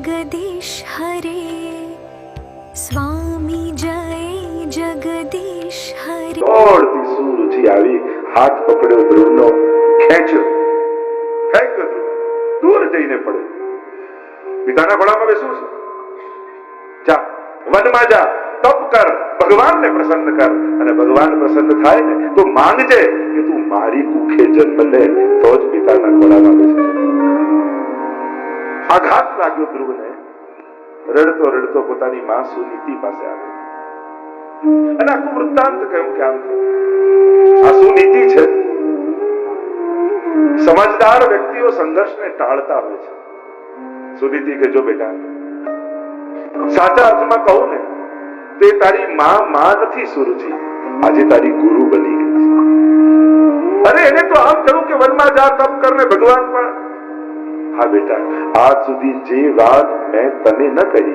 जगदीश हरे स्वामी जय जगदीश हरे। દોડતી સુરુચિ આવી, હાથ પકડ્યો ધ્રુવનો, ખેંચ્યો, ફેંક્યો ધ્રુવ, દૂર જઈને પડ્યો. પિતાના ખોળામાં બેસવું છે, જા વનમાં જા, તપ કર, ભગવાનને પ્રસન્ન કર, અને ભગવાન પ્રસન્ન થાય ને તો માંગજે કે તું મારી કુખે જન્મ લે, તો જ પિતાના ખોળામાં બેસી. આઘાત લાગ્યો ધ્રુવને. રડતો રડતો પોતાની માં સુનીતિ પાસે આવ્યો અને આખું વૃત્તાંત કહ્યું કે આમ થયું. આ સુનીતિ છે. સમજદાર વ્યક્તિઓ સંઘર્ષને ટાળતા હોય છે. સુનીતિ કે જો બેટા, સાચા અર્થમાં કહું ને તો એ તારી માં નથી સુરુચિ, આજે તારી ગુરુ બની ગઈ છે. અરે એને તો આમ કહ્યું કે વનમાં જા, તપ કર ને ભગવાન પણ. હા બેટા, આજ સુધી જે વાત મેં તને ન કહી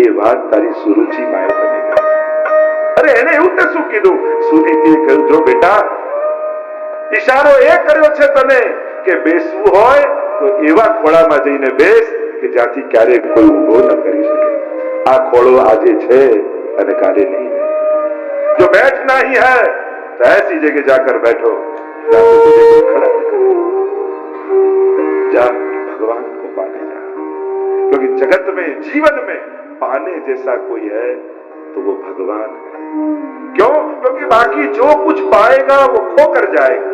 એ વાત તારી સુરુચિ માએ બની ગઈ. અરે એને એવું તે શું કીધું? સુનીતિએ કહ્યું, જો બેટા, ઈશારો એ કર્યો છે તને કે બેસવું હોય તો એવા ખોળામાં જઈને બેસ કે જ્યાંથી ક્યારેક કોઈ ઊભો ન કરી શકે. આ ખોળો આજે છે અને કાલે નહીં. જો बैठना ही है तो ऐसी जगह जाकर बैठो जहां से तुझे कोई खड़ा न करे. जा भगवान को पाने जा, क्योंकि जगत में, जीवन में पाने जैसा कोई है तो वो भगवान है. क्यों? क्योंकि बाकी जो कुछ पाएगा वो खोकर जाएगा.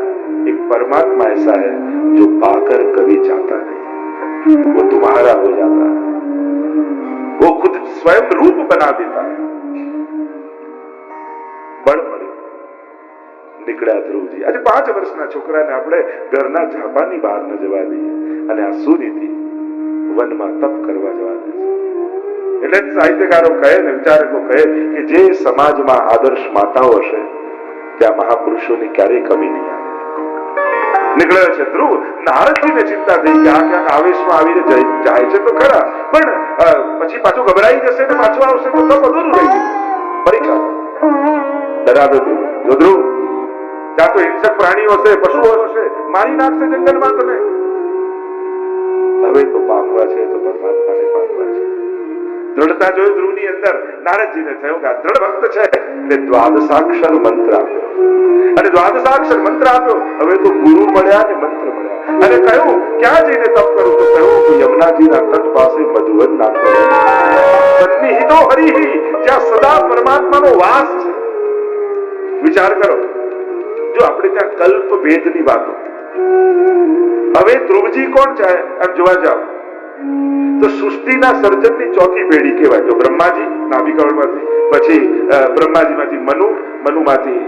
एक परमात्मा ऐसा है जो पाकर कभी जाता नहीं, वो तुम्हारा हो जाता है, वो खुद स्वयं रूप बना देता है. બળ મળ્યું, નીકળ્યા ધ્રુવજી. આજે 5 વર્ષના છોકરાને આપણે ઘરના ઝાપાની બહાર ન જવા દઈએ અને આ સુનીતિ વનમાં તપ કરવા જવા દે છે. એટલે સાહિત્યકારો કહે ને, વિચારકો કહે કે જે સમાજમાં આદર્શ માતાઓ હશે ત્યાં મહાપુરુષોની ક્યારેય કમી નહીં આવે. નીકળ્યો છે ધ્રુવ. નારદજીને ચિંતા થઈ કે આ ક્યાંક આવેશમાં આવીને જાય છે તો ખરા, પણ પછી પાછું ગભરાઈ જશે ને પાછું આવશે તો અધૂરું રહી ગયું. પરીક્ષા ડરાવે જો ધ્રુવ, ત્યાં તો હિંસક પ્રાણીઓ છે, પશુઓ હશે, મારી નાખશે જંગલમાં તને. હવે તો પામવા છે તો પરમાત્માને પામવા છે. દ્રઢતા જોયું ધ્રુવની અંદર. નારદજીને થયું કે આ દ્રઢ ભક્ત છે એટલે દ્વાદશાક્ષર મંત્ર આપ્યો. અને દ્વાદશાક્ષર મંત્ર આપ્યો. હવે તો ગુરુ મળ્યા ને મંત્ર મળ્યા. અને કહ્યું ક્યાં જઈને તપ કરું? તો કહ્યું કે યમુનાજીના તટ પાસે મધુવન નામનો સન્નિહિતો હરિહી, જ્યાં સદા પરમાત્માનો વાસ છે. વિચાર કરો, જો આપણે ત્યાં કલ્પ ભેદની વાતો. હવે ધ્રુવજી કોણ છે આમ જોવા જાવ તો સૃષ્ટિના સર્જનની ચોથી પેઢી કહેવાય. જો બ્રહ્માજી નાભિકમળમાંથી, પછી બ્રહ્માજીમાંથી મનુ, મનુમાંથી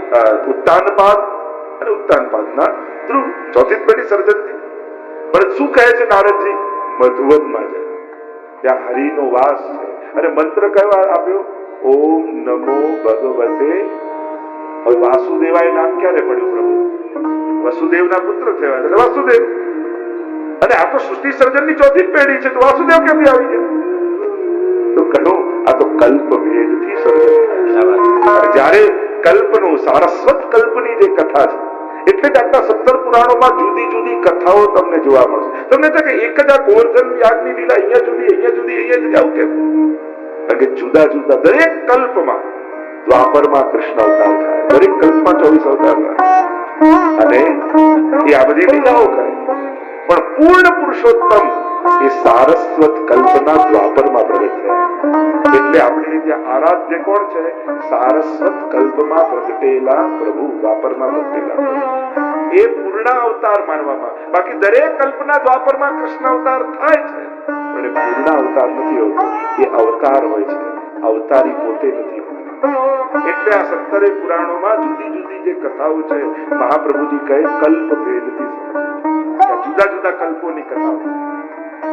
ઉત્તાનપાદ અને ઉત્તાનપાદના ધ્રુવ, ચોથી પેઢી સર્જનની. પણ શું કહે છે નારદજી? મધુવનમાં જાય, ત્યાં હરિનો વાસ છે. અને મંત્ર કયો આપ્યો? ઓમ નમો ભગવતે. હવે વાસુદેવાય નામ ક્યારે પડ્યું? પ્રભુ વસુદેવના પુત્ર થયા એટલે વાસુદેવ. અને આ તો સૃષ્ટિ સર્જનની ચોથી પેઢી છે, તો વાસુદેવ ક્યાંથી આવી ગયા? તો કહ્યું આ તો કલ્પ ભેદથી સર્જન થાય. જ્યારે કલ્પનું, સારસ્વત કલ્પની જે કથા છે, એટલે જ આટલા 17 પુરાણોમાં જુદી જુદી કથાઓ તમને જોવા મળશે. તમને થાય કે એક જ આ ગોવર્ધન યાગની લીલા અહીંયા જુદી, અહીંયા જુદી, અહીંયા જુદી, આવું કેમ? કારણ કે જુદા જુદા દરેક કલ્પમાં, દ્વાપરમાં કૃષ્ણ અવતાર થાય, દરેક કલ્પમાં 24 અવતાર થાય, અને એ આ બધી લીલાઓ કરે. પણ પૂર્ણ પુરુષોત્તમ એ સારસ્વત કલ્પના દ્વાપરમાં પ્રગટ થયા. એટલે આપણે ત્યાં આરાધ્ય કોણ છે? સારસ્વત કલ્પમાં પ્રગટેલા પ્રભુ, દ્વાપરમાં પ્રગટેલા. એ પૂર્ણ અવતાર માનવામાં. બાકી દરેક કલ્પના દ્વાપરમાં કૃષ્ણ અવતાર થાય છે, પણ એ પૂર્ણ અવતાર નથી હોતો. એ અવતાર હોય છે, અવતારી પોતે નથી હોતા. એટલે આ 17 પુરાણોમાં જુદી જુદી જે કથાઓ છે, મહાપ્રભુજી કહે કલ્પ ભેદથી જુદા જુદા કલ્પોની કથાઓ.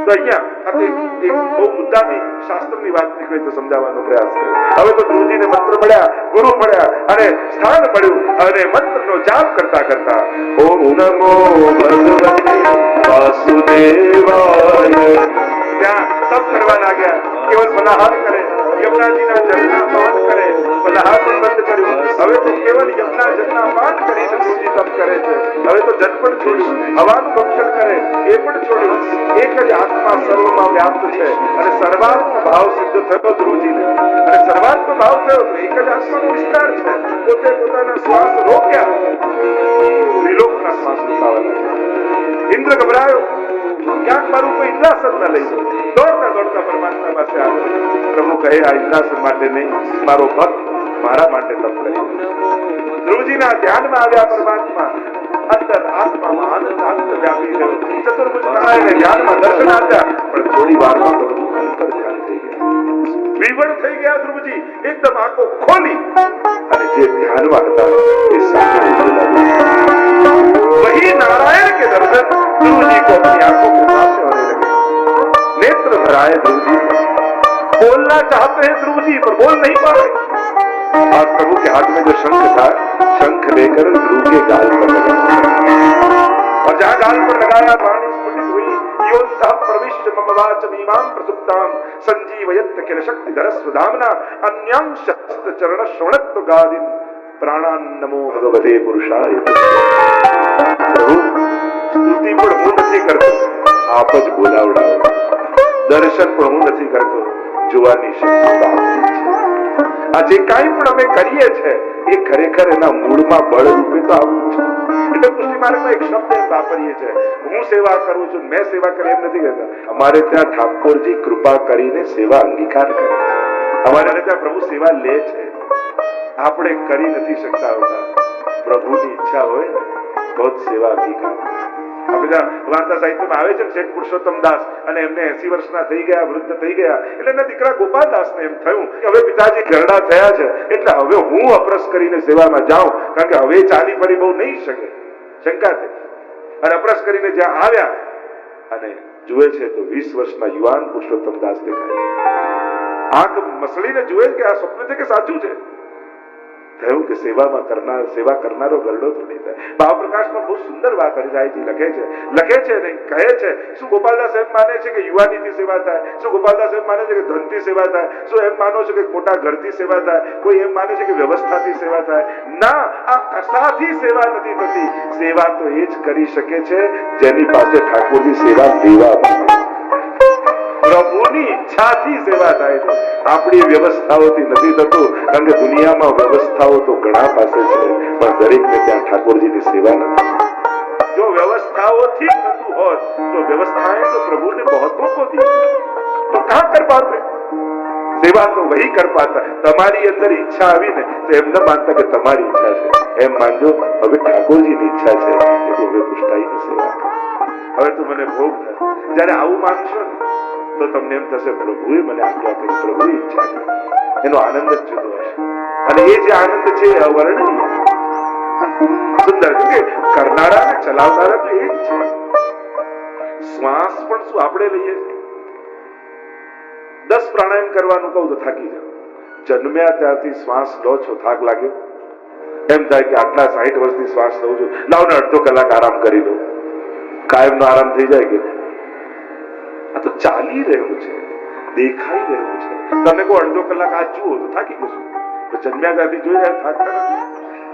તો અહીંયા એક બહુ મુદ્દાની શાસ્ત્રની વાત નીકળી તો સમજાવવાનો પ્રયાસ કર્યો. હવે તો ગુરુજીને મંત્ર મળ્યા, ગુરુ મળ્યા અને સ્થાન મળ્યું, અને મંત્રનો જાપ કરતા કરતા ઓમ નમો ભગવતે વાસુદેવાય ત્યાં તપ કરવા લાગ્યા. કેવલ ફલાહાર કરે, યમુનાજીના જળના પાન કરે, ફલાહાર પણ બંધ કર્યું. હવે તો કેવલ યમુના જળના પાન કરીને ગુરુજી તપ કરે છે. હવે તો ઝટપટ છોડ્યું, હવાનું ભક્ષણ કરે એ પણ છોડ્યું. એક જ આત્મા સર્વમાં વ્યાપ્ત છે અને સર્વાત્મ ભાવ સિદ્ધ થયો ધ્રુવજીને. અને સર્વાત્મ ભાવ થયો તો એક જ આત્માનો વિસ્તાર છે. પોતે પોતાના શ્વાસ રોક્યા, ત્રિલોકના શ્વાસ રોકાવા લાગ્યા. ઇન્દ્ર ગભરાયો, ક્યાંક મારું કોઈ ઇન્દ્રાસન ન લઈ જાય. દોડતા દોડતા પરમાત્મા પાસે આવ્યો. પ્રભુ કહે, આ ઇન્દ્રાસન માટે નહીં, મારો ભક્ત મારા માટે તપ કરી. ધ્રુવજીના ધ્યાનમાં આવ્યા પરમાત્મા. અંદર આત્મામાં આનંદ આનંદ વ્યાપી ગયો. ચતુર્ભુજ નારાયણને ધ્યાનમાં દર્શન આપ્યા, પણ થોડી વારમાં તો અંતર ધ્યાન થઈ ગયા. વિવળ થઈ ગયા ધ્રુવજી, એકદમ આંખો ખોલી અને જે ધ્યાનમાં હતા એ સામે वही नारायण के दर्शन ध्रुव जी को अपनी आंखों के सामने होने लगे. नेत्र भराए ध्रुव जी, बोलना चाहते हैं ध्रुव जी पर बोल नहीं पा रहे. और प्रभु के हाथ में जो शंख था, शंख लेकर ध्रुव के गाल पर लगाया और जहां गाल पर लगाया वाणी स्फुटित हुई. योद्धा प्रविष्ट मम वाचमीमां प्रसुप्तां संजीवयत् किल शक्तिधर स्वधामना अन्यां शस्त्र चरण श्रवणत्व गादिन प्राणान नमो भगवते पुरुषाय. પ્રભુ સ્તુતિ પણ હું નથી કરતો, આપ જ બોલાવડાવો. દર્શન પણ હું નથી કરતો, જોવાની શક્તિ આપની છે. આ જે કાંઈ પણ અમે કરીએ છે એ ખરેખર એના મૂળમાં બળ રૂપે તો આવું છે. એટલે પુષ્ટિ માર્ગમાં એક શબ્દ વાપરીએ છે, હું સેવા કરું છું, મેં સેવા કરી એમ નથી કહેતા. અમારે ત્યાં ઠાકોરજી કૃપા કરીને સેવા અંગીકાર કરે છે. અમારે ત્યાં પ્રભુ સેવા લે છે, આપણે કરી નથી શકતા હોતા. પ્રભુની ઈચ્છા હોય ને તો જ સેવા અંગીકાર. આ બધા વાર્તા સાહિત્યમાં આવે છે ને, શેઠ પુરુષોત્તમ દાસ અને એમને 80 વર્ષના થઈ ગયા, વૃદ્ધ થઈ ગયા, એટલે એના દીકરા ગોપાલદાસને એમ થયું કે હવે પિતાજી ઘરડા થયા છે એટલે હવે હું અપરસ કરીને સેવામાં જાઉં, કારણ કે હવે ચાલી ફરી બહુ નહીં શકે. શંકા થઈ અને અપરસ કરીને જ્યાં આવ્યા અને જુએ છે તો 20 વર્ષના યુવાન પુરુષોત્તમ દાસ દેખાય છે. આંખ મસળીને જુએ કે આ સ્વપ્ન છે કે સાચું છે. થયું કે સેવા કરનારો ગરડો થોડી થાય. ભાવપ્રકાશમાં બહુ સુંદર વાત હરિરાયજી લખે છે ને કહે છે, શું ગોપાલદાસ એમ માને છે કે યુવાનીથી સેવા થાય? શું ગોપાલદાસ એમ માને છે કે ધનથી સેવા થાય? શું એમ માનો છો કે ખોટા ઘરથી સેવા થાય? કોઈ એમ માને છે કે વ્યવસ્થાથી સેવા થાય? ના, આ કશાથી સેવા નથી થતી. સેવા તો એ જ કરી શકે છે જેની પાસે ઠાકોરજી સેવા દેવા પ્રભુની ઈચ્છાથી સેવા થાય છે. આપણી વ્યવસ્થાઓથી નથી થતું, કારણ કે દુનિયામાં વ્યવસ્થાઓ તો ઘણા પાસે છે, પણ દરેકને ત્યાં ઠાકોરજીની સેવા નથી. જો વ્યવસ્થાઓથી થતું હોત તો વ્યવસ્થાएं तो प्रभु ने बहुतों को दी, तो कहां कर पाते? सेवा तो वही कर पाता. તમારી અંદર ઈચ્છા આવી ને તો એમ ન માનતા કે તમારી ઈચ્છા છે, એમ માનજો હવે ઠાકોરજીની ઈચ્છા છે એટલે હવે પુષ્ટાઈની સેવા કરો. હવે તો મને ભોગ થાય. જ્યારે આવું માનશો ને તો તમને એમ થશે પ્રભુએ મને આજ્ઞા કરી, પ્રભુની ઈચ્છા કરી. એનો આનંદ જ જુદો હશે. અને એ જે આનંદ છે એ અવર્ણનીય સુંદર, કે કરનારા અને ચલાવનારા તો એ જ છે. શ્વાસ પણ શું આપણે લઈએ છીએ? 10 પ્રાણાયામ કરવાનું કહું તો થાકી જાવ. જન્મ્યા ત્યારથી શ્વાસ લો છો, થાક લાગ્યો? એમ થાય કે આટલા 60 વર્ષથી શ્વાસ લઉં છું, લાવ ને અડધો કલાક આરામ કરી લો. કાયમનો આરામ થઈ જાય કે આ તો ચાલી રહ્યું છે, દેખાઈ રહ્યું છે. તમે કોઈ અડધો કલાક આ જુઓ તો થાકી જશો. તો જન્મ્યા ત્યારથી જોઈ રહ્યા થાકતા નથી.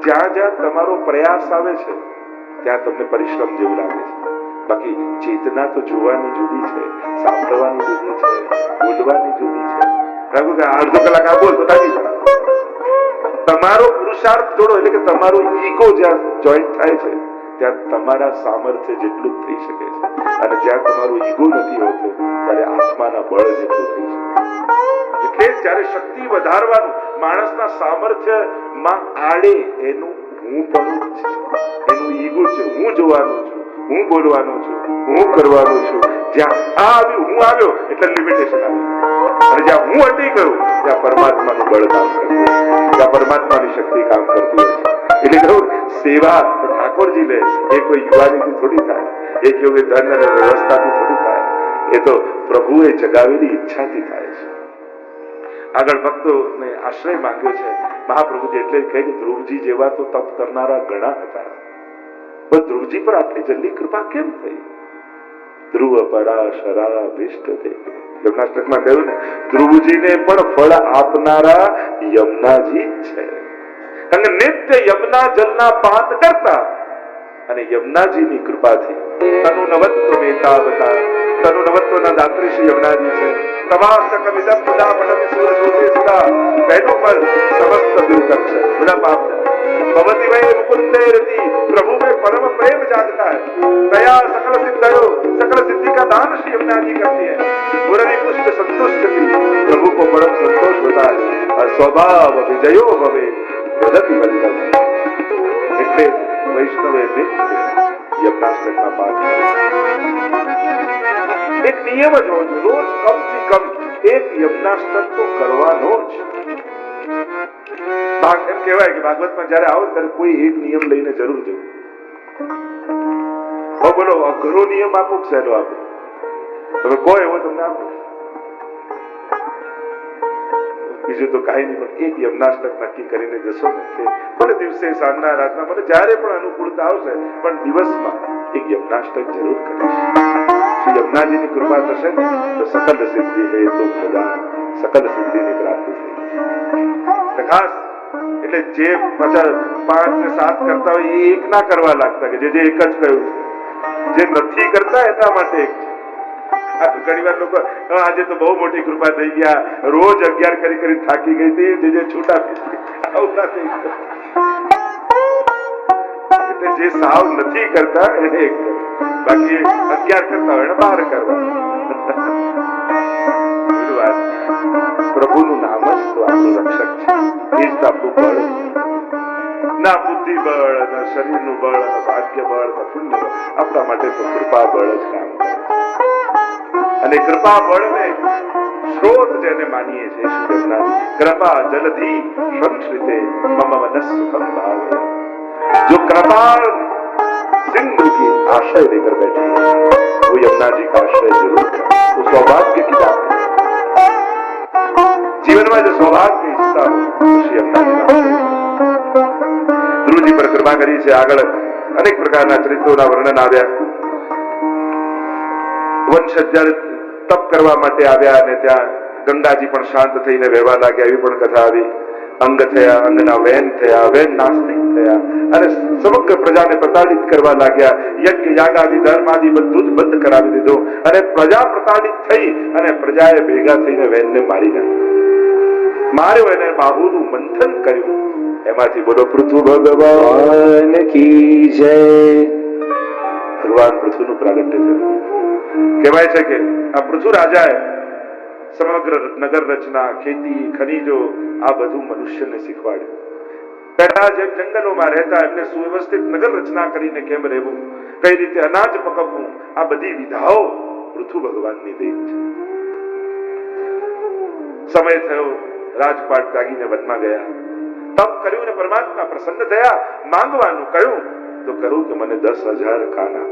જ્યાં જ્યાં તમારો પ્રયાસ આવે છે ત્યાં તમને પરિશ્રમ જેવું લાગે છે. બાકી ચેતના તો જોવાની જુદી છે, સાંભળવાની જુદી છે, બોલવાની જુદી છે. અડધો કલાક આ બોલ તો થાકી જાય. તમારો પુરુષાર્થ જોડો, એટલે કે તમારો ઈગો જ્યાં જોઈન્ટ થાય છે ત્યાં તમારા સામર્થ્ય જેટલું જ થઈ શકે છે. અને જ્યાં તમારું ઈગો નથી હોતો ત્યારે આત્માના બળ જેટલું થઈ શકે. એટલે જ્યારે શક્તિ વધારવાનું માણસના સામર્થ્યમાં આડે એનું હું પણ છે, એનું ઈગો છે. હું જોવાનું છું, હું બોલવાનું છું, હું કરવાનું છું. જ્યાં આ આવ્યું, હું આવ્યો એટલે લિમિટેશન આવી. અને જ્યાં હું અટી ગયો ત્યાં પરમાત્માનું બળ કામ કરતું, ત્યાં પરમાત્માની શક્તિ કામ કરતી હોય છે. એટલે કહું સેવા ઠાકોરજી લે એ કોઈ યુવાનીથી થોડી થાય, એ કેવું ધન અને વ્યવસ્થાથી થોડી થાય. એ તો પ્રભુએ જગાવેલી ઈચ્છાથી થાય છે. આગળ ભક્તોને આશ્રય માંગ્યો છે મહાપ્રભુજી, એટલે કહે કે ધ્રુવજી જેવા તો તપ કરનારા ઘણા હતા, પણ ધ્રુવજી પર આટલી જલ્દી કૃપા કેમ થઈ? ધ્રુવ પરાશરા ભિષ્ટ તે યમનાષ્ટકમાં કહ્યું ને, ધ્રુવજીને પણ ફળ આપનારા યમુનાજી જ છે. કારણ કે નિત્ય યમુના જલના પાન કરતા અને યમુનાજીની કૃપાથી તનુનવત્વ મેતાવતા તનુનવત્વના દાત્રી શ્રી યમુનાજી છે. તવાસ્તકમિદં પુનામણમિ સુરસોતેસ્તા પહેલું પદ સમસ્ત દૂર કરશે બધા પાપ. भवति वै मुकुंदे रति प्रभु में परम प्रेम जागता है. दया सकल सिद्धयो सकल सिद्धि का दान श्री यमुना जी करती है. मुरली पुष्ट संतुष्ट प्रभु को परम संतोष होता है. और स्वभाव विजयो भवे वदति वल्लभ. એટલે વૈષ્ણવે યમનાષ્ટકના પાઠ એક નિયમ જ હોય છે. રોજ કમથી કમ એક યમનાષ્ટક તો કરવાનો જ. એમ કહેવાય કે ભાગવતમાં જયારે આવો ત્યારે કોઈ એક નિયમ લઈને જરૂર જવું. બોલો અઘરો નિયમ આપો સહેલો આપો તમે કહો એવો તમને આપો. બીજું તો કઈ નહીં, પણ એક યમનાષ્ટક નક્કી કરીને જશો ને કે ભલે દિવસે સાંજના રાતના મને જયારે પણ અનુકૂળતા આવશે પણ દિવસમાં એક યમનાષ્ટક જરૂર કરીશ. શ્રી યમુનાજીની કૃપા થશે ને તો સકલ સિદ્ધિ હે તો ખુદા સકલ સિદ્ધિની પ્રાપ્તિ થઈ. ખાસ એટલે જે 5 ને 7 કરતા હોય એ એક ના કરવા લાગતા કે જે એક જ કહ્યું છે. જે નથી કરતા એના માટે એક છે. ઘણી વાર લોકો આજે તો બહુ મોટી કૃપા થઈ ગયા રોજ 11 કરી થાકી ગઈ હતી જે છૂટા આવું ના થઈ. એટલે જે સાવ નથી કરતા એને એક કરે, બાકી 11 કરતા હોય એને 12 કરવા. પ્રભુનું નામ જ તો આપણું રક્ષક છે. એ જ આપણું બળ. ના બુદ્ધિ બળ, ના શરીરનું બળ, ના ભાગ્ય બળ, ના પુણ્ય બળ. આપણા માટે તો કૃપા બળ જ કામ કરે. અને કૃપા બળને સ્ત્રોત જેને માનીએ છીએ કૃપા જલધી સંશ્રિતે મમ મનસ સુખમ ભાવે. जो कृपाल सिंधु की आश्रय लेकर बैठे वो यमुना जी का आश्रय जरूर है. वो सौभाग्य की बात है. जीवन में जो सौभाग्य ઈચ્છતા हो तो श्री यमुना जी ધ્રુવજી પર કૃપા કરી છે. આગળ અનેક પ્રકારના ચરિત્રોના વર્ણન આવ્યા. વંશજ્જર તપ કરવા માટે આવ્યા અને ત્યાં ગંગાજી પણ શાંત થઈને વહેવા લાગ્યા એવી પણ કથા આવી. અંગ થયા, અંગના વેન થયા, વેન નાસ્તિક થયા અને સમગ્ર પ્રજાને પ્રતાડિત કરવા લાગ્યા. યજ્ઞ યાગ આદિ ધર્મ આદિ બધું જ બંધ કરાવી દીધું અને પ્રજા પ્રતાડિત થઈ અને પ્રજાએ ભેગા થઈને વેનને મારી નાખ્યો. માર્યો એને બાહુનું મંથન કર્યું. એમાંથી બોલો પૃથુ ભગવાન કી જય. ભગવાન પૃથુનું પ્રાગટ્ય થયું. કહેવાય છે કે આ પૃથુ રાજાએ સમગ્ર નગર રચના, ખેતી, ખનીજો આ બધું મનુષ્યને શીખવાડ્યું. પહેલા જેમ જંગલોમાં રહેતા એમને સુવ્યવસ્થિત નગર રચના કરીને કેમ રહેવું, કઈ રીતે અનાજ પકવવું, આ બધી વિધાઓ પૃથુ ભગવાનની દેન છે. સમય થયો, રાજપાટ ત્યાગીને વનમાં ગયા. તપ કર્યું ને પરમાત્મા પ્રસન્ન થયા. માંગવાનું કહ્યું તો કહ્યું કે મને 10,000 કાના.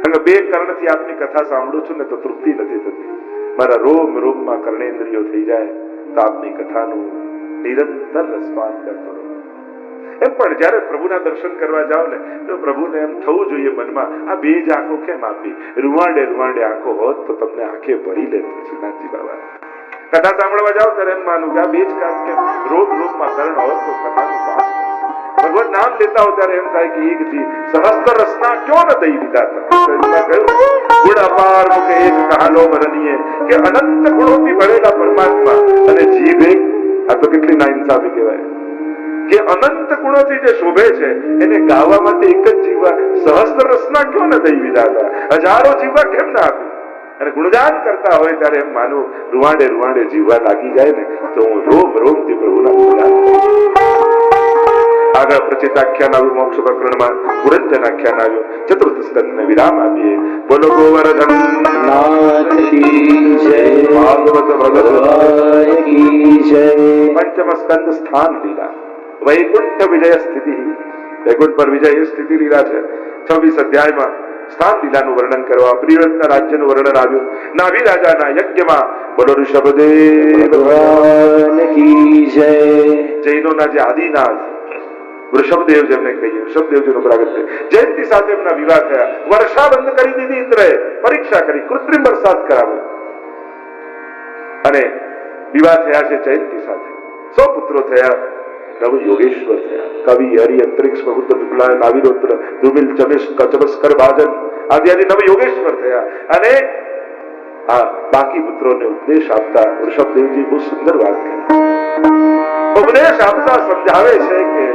અને 2 કર્ણથી આપની કથા સાંભળું છું ને તો તૃપ્તિ નથી થતી. મારા રોમ રોમમાં કર્ણેન્દ્રિયો થઈ જાય તો આપની કથાનું નિરંતર રસપાન કરતો રહો. એમ પણ જયારે પ્રભુના દર્શન કરવા જાઓ ને તો પ્રભુને એમ થવું જોઈએ મનમાં આ 2 જ આંખો કેમ આપી. રૂવાંડે રૂવાંડે આંખો હોત તો તમને આંખે ભરી લેત. શ્રીનાથજી બાબા કથા સાંભળવા જાઓ ત્યારે એમ માનું કે આ 2 જ કામ કેમ. રોમ રોમમાં કર્ણ હોત તો કથાનું પાઠ. ભગવાન નામ લેતા હો ત્યારે એમ થાય કે એક જી સહસ્ત્ર રસના ક્યો ન દઈ વિધાતા. ગુણ અપાર મુકે એક કહાલો મરણીએ કે અનંત ગુણોથી ભરેલા પરમાત્મા અને જીવ એક. આ તો કેટલી નાઇન્સાફી કહેવાય કે અનંત ગુણોથી જે શોભે છે એને ગાવા માટે એક જ જીવા સહસ્ત્ર રસના ક્યો ન દઈ વિધાતા. હજારો જીવા કેમ ના આપી. અને ગુણગાન કરતા હોય ત્યારે એમ માનું રૂવાંડે રૂવાંડે જીવવા લાગી જાય ને તો હું રોમ રોમથી પ્રભુના ગુણગાન કરું. આગળ પ્રચિતાખ્યાન આવ્યું. મોક્ષ પ્રકરણમાં પુરંજન આખ્યાન આવ્યું. ચતુર્થ સ્કંદને વિરામ આપીએ. બોલો ગોવર્ધન નાથ કી જય. ભાગવત ભગવાન કી જય. પંચમ સ્કંદ સ્થાન લીલા. વૈકુંઠ વિજય સ્થિતિ. વૈકુંઠ પર વિજય સ્થિતિ લીલા છે. 26 અધ્યાયમાં સ્થાન લીલાનું વર્ણન કરવા પ્રિયવ્રતના રાજ્યનું વર્ણન આવ્યું. નાભી રાજાના યજ્ઞમાં બોલો ઋષભદેવ ભગવાન કી જય. જૈનોના જે આદિનાથ વૃષભદેવ જેમને કહીએ, વૃષભદેવજીનો પ્રાગટ્ય. જયંતિ સાથે એમના વિવાહ થયા. વર્ષા બંધ કરી દીધી ઇન્દ્રએ. પરીક્ષા કરી, કૃત્રિમ વરસાદ કરાવ્યો અને વિવાહ થયા છે જયંતિ સાથે. 100 પુત્રો થયા નવ યોગેશ્વર થયા. કવિ હરિ અંતરિક્ષ પ્રબુદ્ધ વિપુલા નાવિરોત્ર ધ્રુમિલ ચમેશ કચમસ્કર ભાજન આદિ નવ યોગેશ્વર થયા. અને આ બાકી પુત્રોને ઉપદેશ આપતા ઋષભદેવજી બહુ સુંદર વાત કરી. ઉપદેશ આપતા સમજાવે છે કે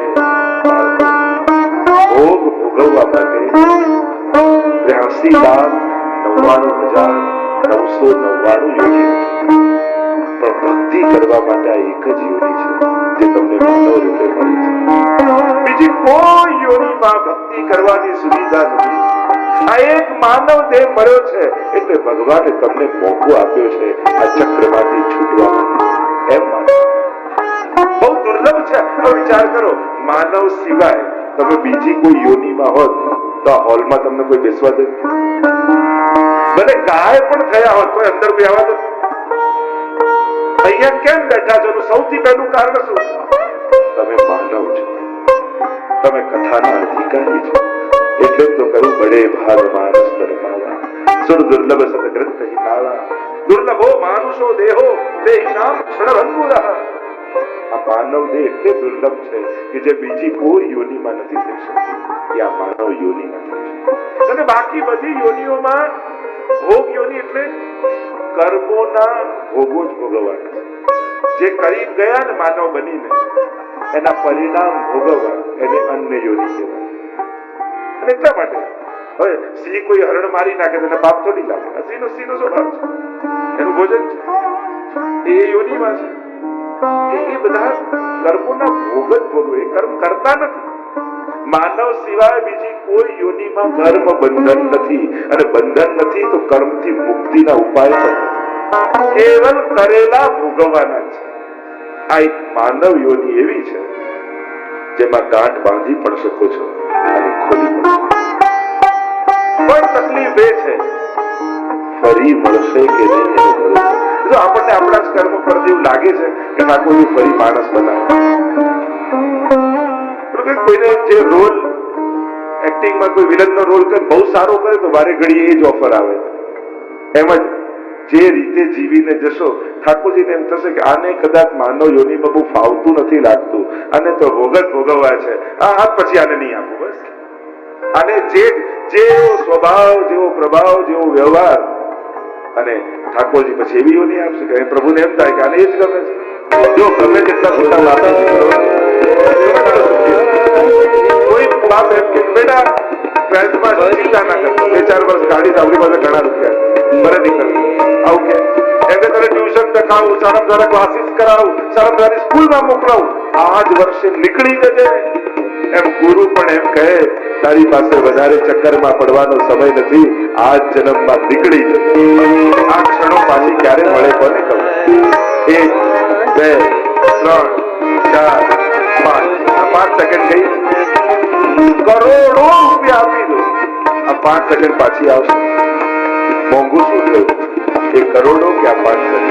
ભોગ ભોગવવા માટે 83,99,999 યોની છે, પણ ભક્તિ કરવા માટે આ એક જ યોની છે જે તમને માનવ રૂપે મળી છે. બીજી કોઈ યોનીમાં ભક્તિ કરવાની સુવિધા નથી. આ એક માનવ દેહ મળ્યો છે એટલે ભગવાને તમને મોકો આપ્યો છે આ ચક્રમાંથી છૂટવા માટે. એમ માનો બહુ દુર્લભ છે. હવે વિચાર કરો, માનવ સિવાય તમે બીજી કોઈ યોનીમાં હોત તો આ હોલમાં તમને કોઈ બેસવા દે? ભલે ગાય પણ થયા હોત તો અંદર કોઈ આવવા દે? અહીંયા કેમ બેઠા છો? સૌથી પહેલું કારણ શું? તમે માનવ છો, તમે કથાના અધિકારી છો. એટલે તો કહ્યું બડે ભાર માનસ પરમાવા સુર દુર્લભ સદગ્રંથ હિતાવા દુર્લભો માનુષો દેહો દેહી નામ ક્ષણભંગુરઃ. આ માનવ દેહ એટલે દુર્લભ છે કે જે બીજી કોઈ યોનિમાં નથી થઈ શકતી. આ માનવ યોનિમાં થઈ શકે. અને બાકી બધી યોનિઓમાં ભોગ યોનિ એટલે કર્મોના ભોગો જ ભોગવવાના છે. જે કરી ગયા ને માનવ બનીને એના પરિણામ ભોગવવા એને અન્ય યોનિ કહેવાય. અને એટલા માટે હવે સિંહ કોઈ હરણ મારી નાખે તો એને પાપ થોડી લાગે. સિંહનો સ્વભાવ છે, એનું ભોજન છે, એ યોનિમાં છે. એ બધા કર્મોના ભોગ જ ભોગવે, કર્મ કરતા નથી. માનવ સિવાય બીજી કોઈ યોનિમાં કર્મ બંધન નથી, અને બંધન નથી તો કર્મથી મુક્તિના ઉપાય પણ નથી. કેવલ કરેલા ભોગવવાના છે. આ એક માનવ યોનિ એવી છે જેમાં ગાંઠ બાંધી પણ શકો છો અને ખોલી પણ. પણ તકલીફ એ છે ફરી મળશે કે નહીં. જો આપણને આપણા જ કર્મ પર એવું લાગે છે કે ના કોઈ ફરી માણસ બનાવે, કોઈને જે રોલ એક્ટિંગમાં કોઈ વિલનનો રોલ કરે બહુ સારો કરે તો વારે ઘડી એ જ ઓફર આવે. એમ જ જે રીતે જીવીને જશો ઠાકોરજીને એમ થશે કે આને કદાચ માનવ યોનિમાં બહુ ફાવતું નથી લાગતું, આને તો ભોગ જ ભોગવવા છે, આ પછી આને નહીં આપો. બસ આને જેવો સ્વભાવ, જેવો પ્રભાવ, જેવો વ્યવહાર, અને ઠાકોરજી પછી એવી યોની આપશે કે પ્રભુને એમ થાય કે આને એ જ ગમે છે. જો ગમે તેટલા મોટા બાપ કોઈ બાપ એમ કે બેટા 12th માં ચિંતા ના કરતો, 2-4 વર્ષ કાઢી આપણી પાસે ઘણા રૂપિયા બરે નહીં કરતો આવું કે એમ કે તને ટ્યુશન દેખાવું, સારા દ્વારા ક્લાસીસ કરાવું, સારા દ્વારા સ્કૂલમાં મોકલાવું, આ જ વર્ષે નીકળી જજે. એમ ગુરુ પણ એમ કહે તારી પાસે વધારે ચક્કરમાં પડવાનો સમય નથી, આ જ જન્મમાં નીકળી જજે. આ ક્ષણો પાછી ક્યારે મળે કોને ખબર? 1, 2, 3, 4, 5 આ 5 સેકન્ડ ગઈ. કરોડો રૂપિયા આપી દો, આ 5 સેકન્ડ પાછી આવશે. મોંઘું શું થયું, એ કરોડો કે આ 5 સેકન્ડ?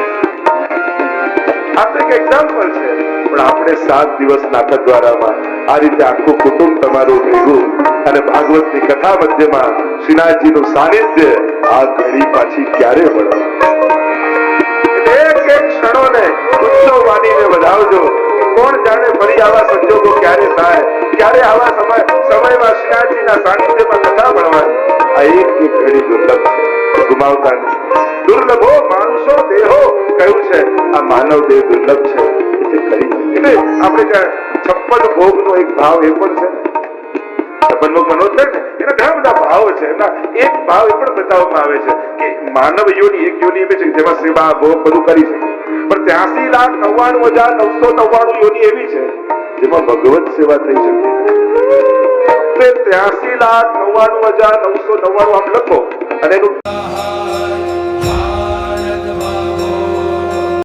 આ તો એક એક્ઝામ્પલ છે. પણ આપણે 7 દિવસ નાટક દ્વારામાં આ રીતે આખું કુટુંબ તમારું ભેગું અને ભાગવતની કથા મધ્યમાં શ્રીનાથજીનું સાનિધ્ય, આ ઘડી પાછી ક્યારે મળે? એક ક્ષણોને ઉત્સવ માનીને વધાવજો. કોણ જાણે ફરી આવા સંજોગો ક્યારે થાય, ક્યારે આવા સમયમાં શ્રીનાથજીના સાનિધ્યમાં કથા મળવાની. આ એક ઘડી દુર્લભ છે, ગુમાવતા નહીં. દુર્લભો માણસો દેહો કહ્યું છે, આ માનવ દેહ દુર્લભ છે. એટલે આપણે ત્યાં 56 ભોગનો એક ભાવ એ પણ છે. 56 ભોગ મનોજ છે ને, એના ઘણા બધા ભાવ છે. એના એક ભાવ એ પણ બતાવવામાં આવે છે કે માનવ યોની એક યોની એવી છે જેમાં સેવા ભોગ બધું કરી શકે, પણ 83,99,999 યોની એવી છે જેમાં ભગવત સેવા થઈ શકે. 83,99,999 આમ લખો અને એનું